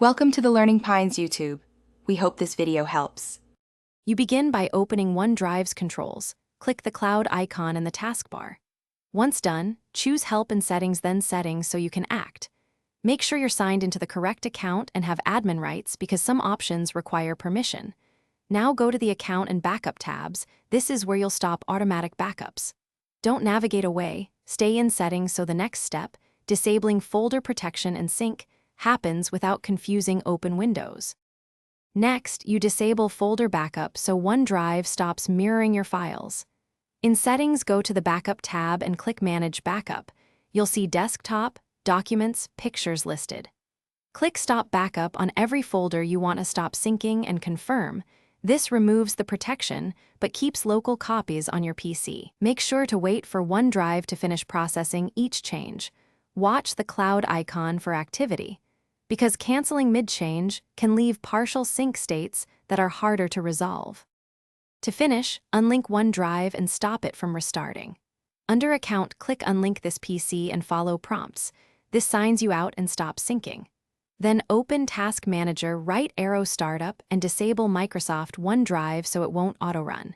Welcome to the Learning Pines YouTube. We hope this video helps. You begin by opening OneDrive's controls. Click the cloud icon in the taskbar. Once done, choose Help and Settings, then Settings so you can act. Make sure you're signed into the correct account and have admin rights because some options require permission. Now go to the Account and Backup tabs. This is where you'll stop automatic backups. Don't navigate away. Stay in Settings so the next step, disabling folder protection and sync, happens without confusing open windows. Next, you disable folder backup so OneDrive stops mirroring your files. In Settings, go to the Backup tab and click Manage Backup. You'll see Desktop, Documents, Pictures listed. Click Stop Backup on every folder you want to stop syncing and confirm. This removes the protection, but keeps local copies on your PC. Make sure to wait for OneDrive to finish processing each change. Watch the cloud icon for activity, because canceling mid-change can leave partial sync states that are harder to resolve. To finish, unlink OneDrive and stop it from restarting. Under Account, click Unlink this PC and follow prompts. This signs you out and stops syncing. Then open Task Manager, right arrow Startup, and disable Microsoft OneDrive so it won't auto-run.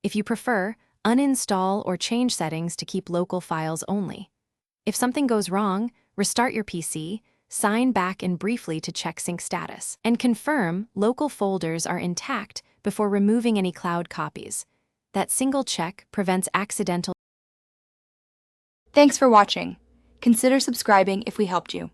If you prefer, uninstall or change settings to keep local files only. If something goes wrong, restart your PC, sign back in briefly to check sync status, and confirm local folders are intact before removing any cloud copies. That single check prevents accidental. Thanks for watching. Consider subscribing if we helped you.